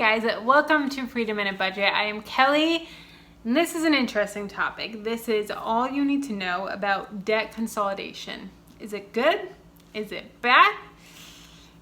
guys, welcome to Freedom in a Budget. I am Kelly, and this is an interesting topic. This is all you need to know about debt consolidation. Is it good? Is it bad?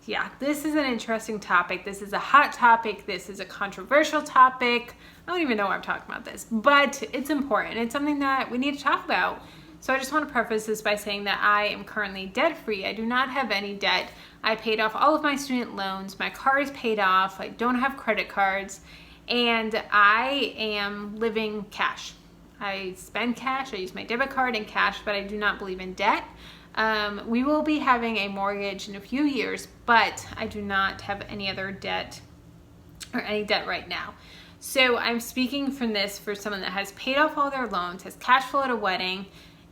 Yeah, this is an interesting topic. This is a hot topic. This is a controversial topic. I don't even know why I'm talking about this, but it's important. It's something that we need to talk about. So I just want to preface this by saying that I am currently debt-free. I do not have any debt. I paid off all of my student loans. My car is paid off. I don't have credit cards. And I am living cash. I spend cash. I use my debit card and cash, but I do not believe in debt. We will be having a mortgage in a few years, but I do not have any other debt or any debt right now. So I'm speaking from this for someone that has paid off all their loans, has cash flow at a wedding,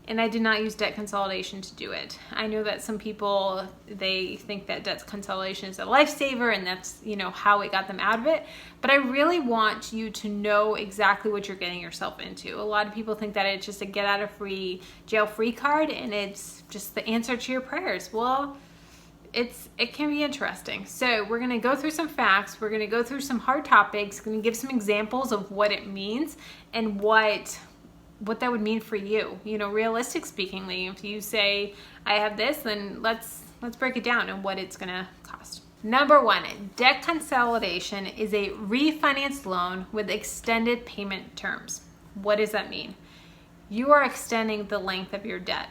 and I did not use debt consolidation to do it. I know that some people, they think that debt consolidation is a lifesaver and that's, how it got them out of it. But I really want you to know exactly what you're getting yourself into. A lot of people think that it's just a get out of jail free card and it's just the answer to your prayers. Well, it can be interesting. So we're gonna go through some facts. We're gonna go through some hard topics. We're gonna give some examples of what it means and what that would mean for you. Realistic speakingly, if you say I have this, then let's break it down and what it's gonna cost. Number one, debt consolidation is a refinanced loan with extended payment terms. What does that mean? You are extending the length of your debt.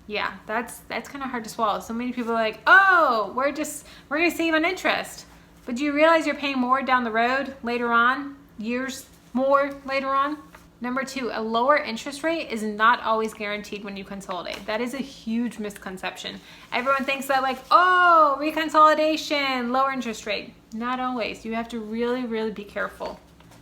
Yeah, that's kind of hard to swallow. So many people are like, oh, we're gonna save on interest. But do you realize you're paying more down the road later on, years more later on? Number two, a lower interest rate is not always guaranteed when you consolidate. That is a huge misconception. Everyone thinks that reconsolidation, lower interest rate. Not always. You have to really, really be careful.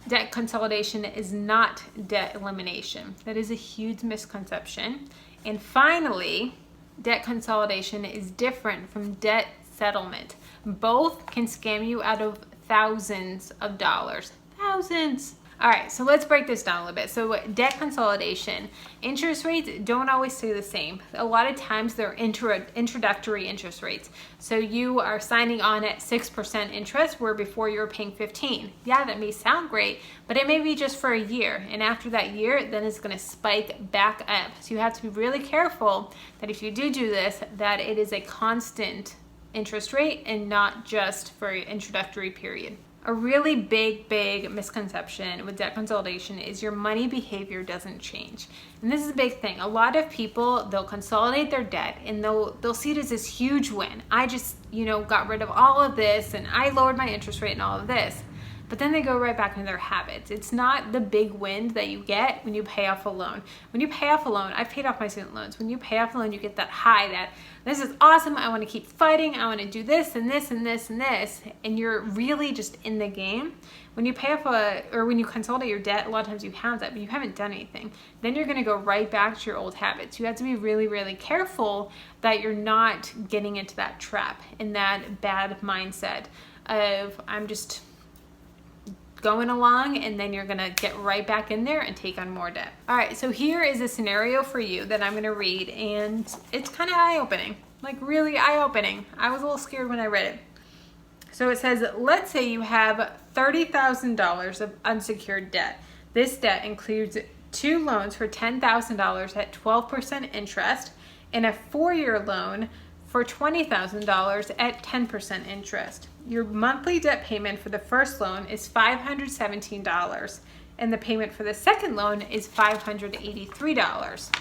Debt consolidation is not debt elimination. That is a huge misconception. And finally, debt consolidation is different from debt settlement. Both can scam you out of thousands of dollars. Thousands. All right, so let's break this down a little bit. So debt consolidation, interest rates don't always stay the same. A lot of times they're introductory interest rates. So you are signing on at 6% interest where before you were paying 15. Yeah, that may sound great, but it may be just for a year. And after that year, then it's gonna spike back up. So you have to be really careful that if you do this, that it is a constant interest rate and not just for an introductory period. A really big misconception with debt consolidation is your money behavior doesn't change. And this is a big thing. A lot of people, they'll consolidate their debt and they'll see it as this huge win. I just, got rid of all of this and I lowered my interest rate and all of this. But then they go right back into their habits. It's not the big win that you get when you pay off a loan. When you pay off a loan, I've paid off my student loans. When you pay off a loan, you get that high that this is awesome. I want to keep fighting. I want to do this and this and this and this. And you're really just in the game. When you pay off when you consolidate your debt, a lot of times you have that, but you haven't done anything. Then you're going to go right back to your old habits. You have to be really, really careful that you're not getting into that trap and that bad mindset of I'm just going along, and then you're gonna get right back in there and take on more debt. All right, so here is a scenario for you that I'm gonna read, and it's kind of eye-opening, like really eye-opening. I was a little scared when I read it. So it says, let's say you have $30,000 of unsecured debt. This debt includes 2 loans for $10,000 at 12% interest and a 4-year loan for $20,000 at 10% interest. Your monthly debt payment for the first loan is $517, and the payment for the second loan is $583.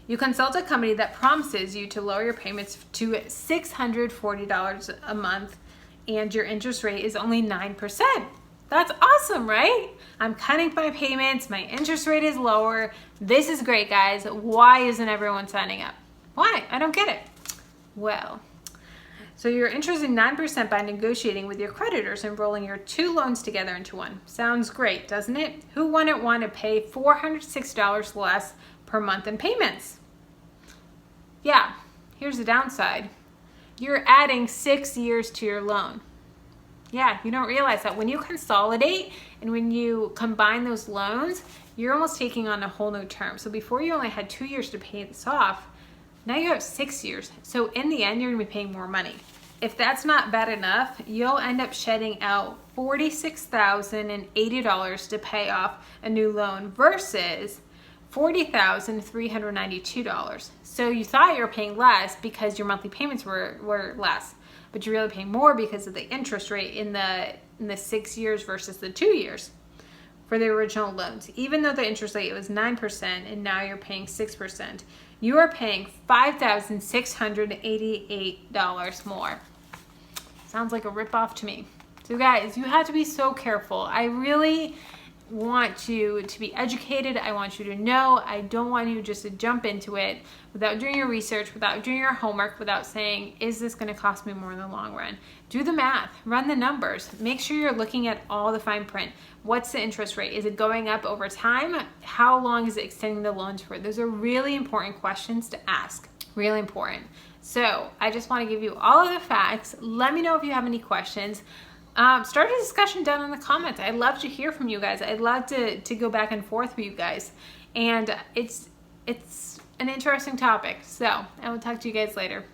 You consult a company that promises you to lower your payments to $640 a month, and your interest rate is only 9%. That's awesome, right? I'm cutting my payments, my interest rate is lower. This is great, guys. Why isn't everyone signing up? Why? I don't get it. Well, so you're interested in 9% by negotiating with your creditors and rolling your 2 loans together into one. Sounds great, doesn't it? Who wouldn't want to pay $406 less per month in payments? Yeah, here's the downside. You're adding 6 years to your loan. Yeah, you don't realize that when you consolidate and when you combine those loans, you're almost taking on a whole new term. So before you only had 2 years to pay this off, now you have 6 years. So in the end, you're gonna be paying more money. if that's not bad enough, you'll end up shedding out $46,080 to pay off a new loan versus $40,392. So you thought you were paying less because your monthly payments were less, but you're really paying more because of the interest rate in the 6 years versus the 2 years for the original loans. Even though the interest rate was 9% and now you're paying 6%, you are paying $5,688 more. Sounds like a ripoff to me. So guys, you have to be so careful. I really want you to be educated. I want you to know. I don't want you just to jump into it without doing your research, without doing your homework, without saying, is this going to cost me more in the long run? Do the math, run the numbers, make sure you're looking at all the fine print. What's the interest rate? Is it going up over time? How long is it extending the loans for? Those are really important questions to ask, really important. So I just want to give you all of the facts. Let me know if you have any questions. Start a discussion down in the comments. I'd love to hear from you guys. I'd love to go back and forth with you guys. And it's an interesting topic. So I will talk to you guys later.